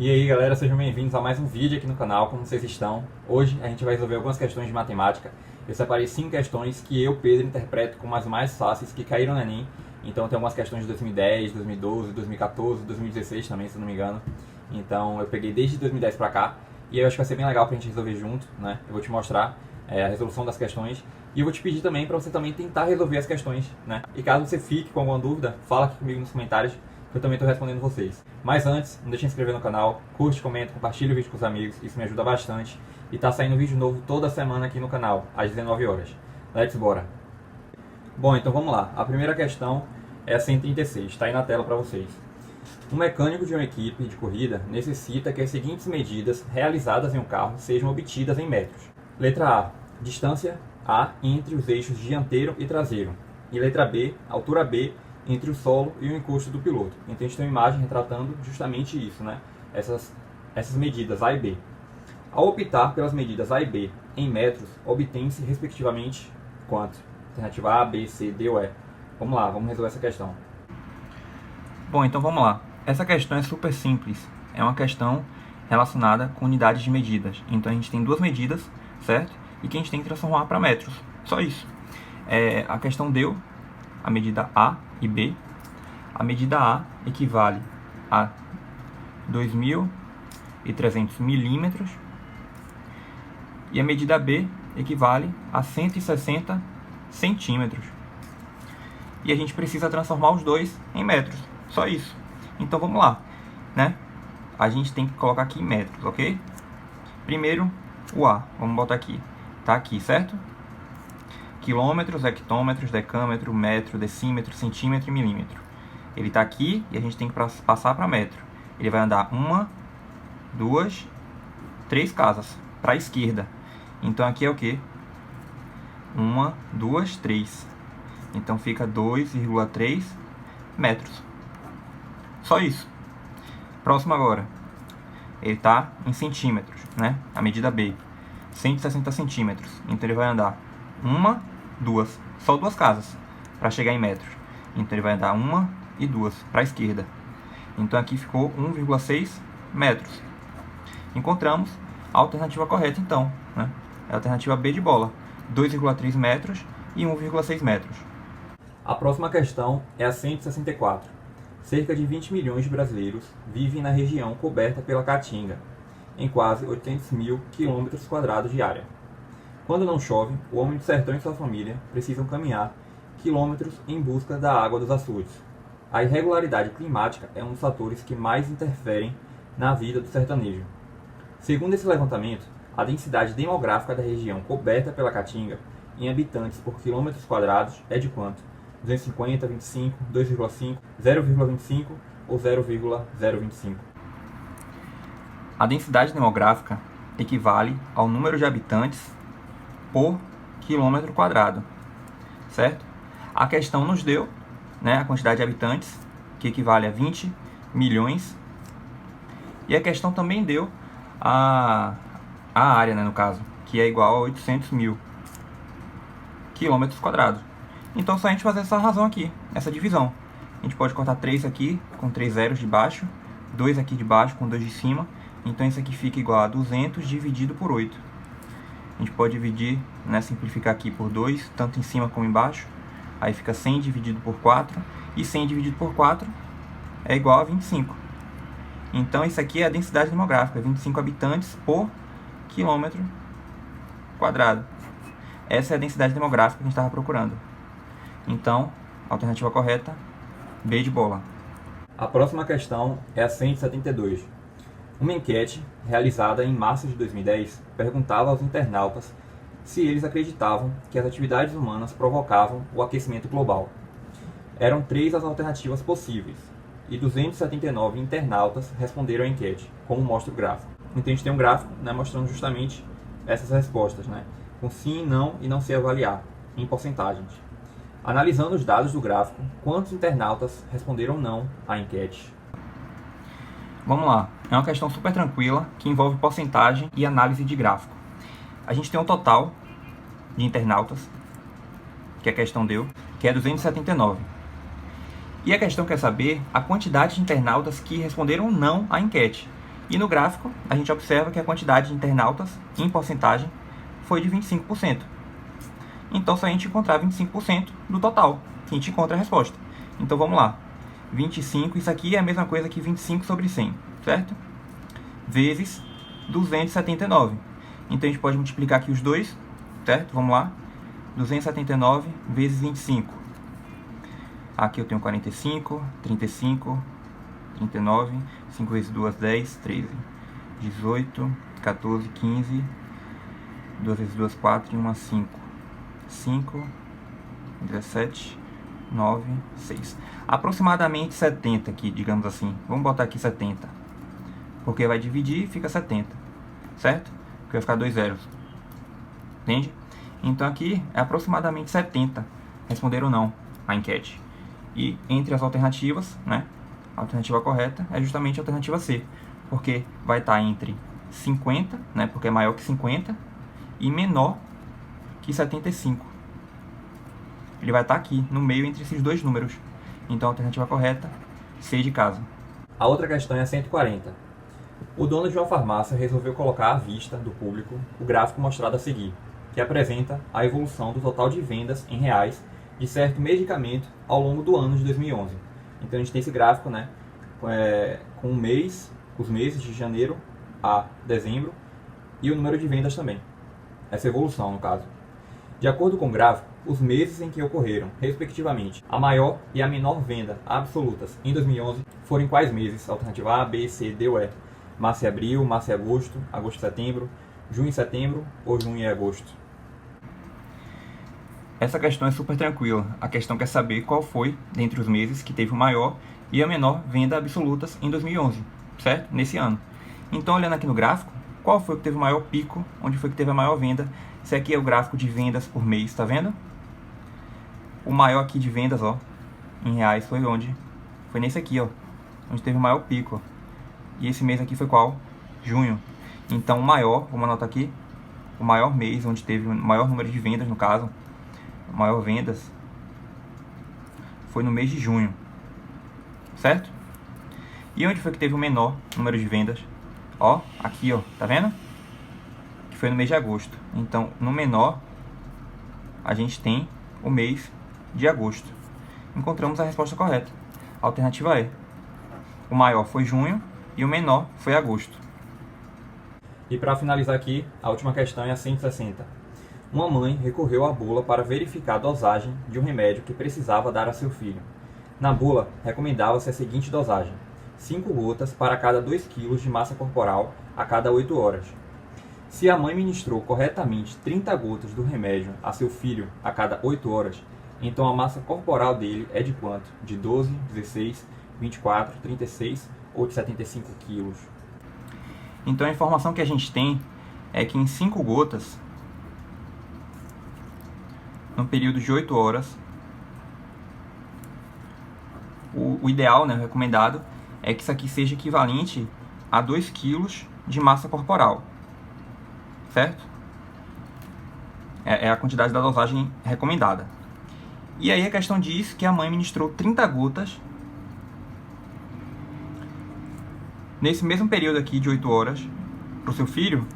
E aí galera, sejam bem-vindos a mais um vídeo aqui no canal, como vocês estão? Hoje a gente vai resolver algumas questões de matemática. Eu separei 5 questões que eu, Pedro, interpreto como as mais fáceis que caíram no Enem. Então tem algumas questões de 2010, 2012, 2014, 2016 também, se não me engano. Então eu peguei desde 2010 pra cá. E eu acho que vai ser bem legal pra gente resolver junto, né? Eu vou te mostrar a resolução das questões. E eu vou te pedir também pra você também tentar resolver as questões, né? E caso você fique com alguma dúvida, fala aqui comigo nos comentários, que eu também estou respondendo vocês. Mas antes, não deixe de se inscrever no canal, curte, comenta, compartilha o vídeo com os amigos, isso me ajuda bastante. E tá saindo vídeo novo toda semana aqui no canal, às 19 horas. Let's bora! Bom, então vamos lá. A primeira questão é a 136, está aí na tela para vocês. Um mecânico de uma equipe de corrida necessita que as seguintes medidas realizadas em um carro sejam obtidas em metros. Letra A, distância A entre os eixos dianteiro e traseiro. E letra B, altura B entre o solo e o encosto do piloto. Então a gente tem uma imagem retratando justamente isso, né? Essas medidas A e B. Ao optar pelas medidas A e B em metros, obtém-se respectivamente quanto? Alternativa A, B, C, D ou E. Vamos lá, vamos resolver essa questão. Bom, então vamos lá. Essa questão é super simples. É uma questão relacionada com unidades de medidas. Então a gente tem duas medidas, certo? E que a gente tem que transformar para metros. Só isso. A questão deu a medida A e B. A medida A equivale a 2.300 milímetros e a medida B equivale a 160 centímetros. E a gente precisa transformar os dois em metros. Só isso. Então vamos lá, né? A gente tem que colocar aqui em metros, ok? Primeiro o A, vamos botar aqui. Tá aqui, certo? Quilômetros, hectômetros, decâmetro, metro, decímetro, centímetro e milímetro. Ele está aqui e a gente tem que passar para metro. Ele vai andar 1, 2, 3 casas para a esquerda. Então aqui é o quê? 1, 2, 3. Então fica 2,3 metros. Só isso. Próximo agora. Ele está em centímetros, né? A medida B. 160 centímetros. Então ele vai andar 2, só 2 casas para chegar em metros. Então ele vai andar 1 e 2 para a esquerda. Então aqui ficou 1,6 metros. Encontramos a alternativa correta então, né? É a alternativa B de bola, 2,3 metros e 1,6 metros. A próxima questão é a 164. Cerca de 20 milhões de brasileiros vivem na região coberta pela Caatinga, em quase 800 mil quilômetros quadrados de área. Quando não chove, o homem do sertão e sua família precisam caminhar quilômetros em busca da água dos açudes. A irregularidade climática é um dos fatores que mais interferem na vida do sertanejo. Segundo esse levantamento, a densidade demográfica da região coberta pela Caatinga em habitantes por quilômetros quadrados é de quanto? 250, 25, 2,5, 0,25 ou 0,025? A densidade demográfica equivale ao número de habitantes por quilômetro quadrado, certo? A questão nos deu, né, a quantidade de habitantes, que equivale a 20 milhões, e a questão também deu a área, né, no caso, que é igual a 800 mil quilômetros quadrados. Então só a gente fazer essa razão aqui, essa divisão. A gente pode cortar 3 aqui, com 3 zeros de baixo, 2 aqui de baixo, com 2 de cima. Então isso aqui fica igual a 200 dividido por 8. A gente pode dividir, né, simplificar aqui por 2, tanto em cima como embaixo. Aí fica 100 dividido por 4. E 100 dividido por 4 é igual a 25. Então isso aqui é a densidade demográfica, 25 habitantes por quilômetro quadrado. Essa é a densidade demográfica que a gente estava procurando. Então, a alternativa correta, B de bola. A próxima questão é a 172. Uma enquete realizada em março de 2010 perguntava aos internautas se eles acreditavam que as atividades humanas provocavam o aquecimento global. Eram 3 as alternativas possíveis, e 279 internautas responderam à enquete, como mostra o gráfico. Então a gente tem um gráfico, né, mostrando justamente essas respostas, né, com sim, não e não se avaliar, em porcentagens. Analisando os dados do gráfico, quantos internautas responderam não à enquete? Vamos lá, é uma questão super tranquila que envolve porcentagem e análise de gráfico. A gente tem um total de internautas, que a questão deu, que é 279. E a questão quer saber a quantidade de internautas que responderam não à enquete. E no gráfico, a gente observa que a quantidade de internautas, em porcentagem, foi de 25%. Então, se a gente encontrar 25% do total, a gente encontra a resposta. Então, vamos lá. 25, isso aqui é a mesma coisa que 25 sobre 100, certo? Vezes 279. Então, a gente pode multiplicar aqui os dois, certo? Vamos lá. 279 vezes 25. Aqui eu tenho 45, 35, 39, 5 vezes 2, 10, 13, 18, 14, 15, 2 vezes 2, 4 e 1, 5. 5, 17, 9, 6. Aproximadamente 70 aqui, digamos assim. Vamos botar aqui 70. Porque vai dividir e fica 70. Certo? Porque vai ficar 2 zeros. Entende? Então aqui é aproximadamente 70. Responderam não a enquete. E entre as alternativas, né? A alternativa correta é justamente a alternativa C. Porque vai estar entre 50, né? Porque é maior que 50 e menor que 75. Ele vai estar aqui, no meio entre esses dois números. Então a alternativa correta, C de casa. A outra questão é a 140. O dono de uma farmácia resolveu colocar à vista do público o gráfico mostrado a seguir, que apresenta a evolução do total de vendas em reais de certo medicamento ao longo do ano de 2011. Então a gente tem esse gráfico, né, com os meses de janeiro a dezembro e o número de vendas também. Essa evolução, no caso. De acordo com o gráfico, os meses em que ocorreram, respectivamente, a maior e a menor venda absolutas em 2011 foram em quais meses? Alternativa A, B, C, D ou E? Março e abril, março e agosto, agosto e setembro, junho e setembro ou junho e agosto? Essa questão é super tranquila. A questão quer saber qual foi, dentre os meses, que teve o maior e a menor venda absolutas em 2011, certo? Nesse ano. Então, olhando aqui no gráfico, qual foi que teve o maior pico, onde foi que teve a maior venda? Esse aqui é o gráfico de vendas por mês, tá vendo? O maior aqui de vendas, ó, em reais foi onde? Foi nesse aqui, ó, onde teve o maior pico, ó. E esse mês aqui foi qual? Junho. Então o maior, vamos anotar aqui, o maior mês onde teve o maior número de vendas, no caso, o maior vendas, foi no mês de junho, certo? E onde foi que teve o menor número de vendas? Ó, aqui, ó, tá vendo? Que foi no mês de agosto. Então, no menor, a gente tem o mês de agosto. Encontramos a resposta correta. A alternativa é: o maior foi junho e o menor foi agosto. E para finalizar aqui, a última questão é a 160. Uma mãe recorreu à bula para verificar a dosagem de um remédio que precisava dar a seu filho. Na bula, recomendava-se a seguinte dosagem: 5 gotas para cada 2 kg de massa corporal a cada 8 horas. Se a mãe ministrou corretamente 30 gotas do remédio a seu filho a cada 8 horas, então a massa corporal dele é de quanto? De 12, 16, 24, 36 ou de 75 quilos? Então a informação que a gente tem é que em 5 gotas, no período de 8 horas, o ideal, né, o recomendado, é que isso aqui seja equivalente a 2 kg de massa corporal, certo? É a quantidade da dosagem recomendada. E aí a questão diz que a mãe ministrou 30 gotas nesse mesmo período aqui de 8 horas para o seu filho,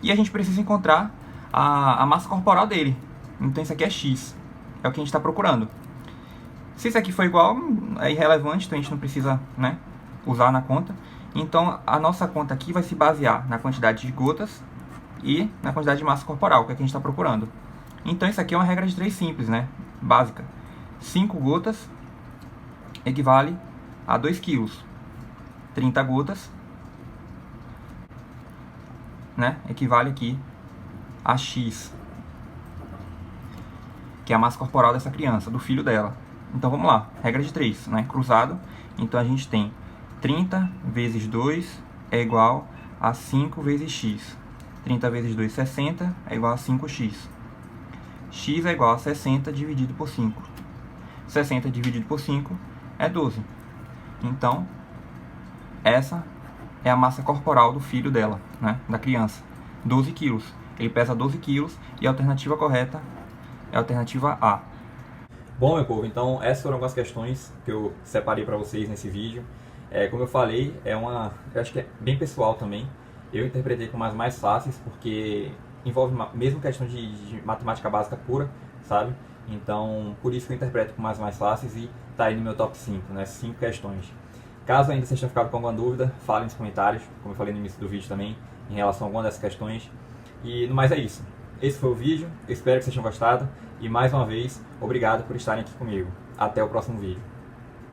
e a gente precisa encontrar a massa corporal dele. Então isso aqui é X, é o que a gente está procurando. Se isso aqui for igual, é irrelevante, então a gente não precisa, né, usar na conta. Então a nossa conta aqui vai se basear na quantidade de gotas e na quantidade de massa corporal, que é o que a gente está procurando. Então isso aqui é uma regra de 3 simples, né, básica. 5 gotas equivale a 2 kg. 30 gotas, né, equivale aqui a X, que é a massa corporal dessa criança, do filho dela. Então vamos lá, regra de 3, né, cruzado. Então a gente tem 30 vezes 2 é igual a 5 vezes X. 30 vezes 2, 60, é igual a 5x. X é igual a 60 dividido por 5. 60 dividido por 5 é 12. Então, essa é a massa corporal do filho dela, né, da criança. 12 quilos. Ele pesa 12 quilos e a alternativa correta é a alternativa A. Bom, meu povo, então essas foram algumas questões que eu separei para vocês nesse vídeo. Como eu falei, eu acho que é bem pessoal também. Eu interpretei como as mais fáceis, porque envolve mesmo questão de matemática básica pura, sabe? Então, por isso que eu interpreto como as mais fáceis e tá aí no meu top 5, né? 5 questões. Caso ainda vocês tenham ficado com alguma dúvida, falem nos comentários, como eu falei no início do vídeo também, em relação a alguma dessas questões. E no mais é isso. Esse foi o vídeo, eu espero que vocês tenham gostado e mais uma vez, obrigado por estarem aqui comigo. Até o próximo vídeo.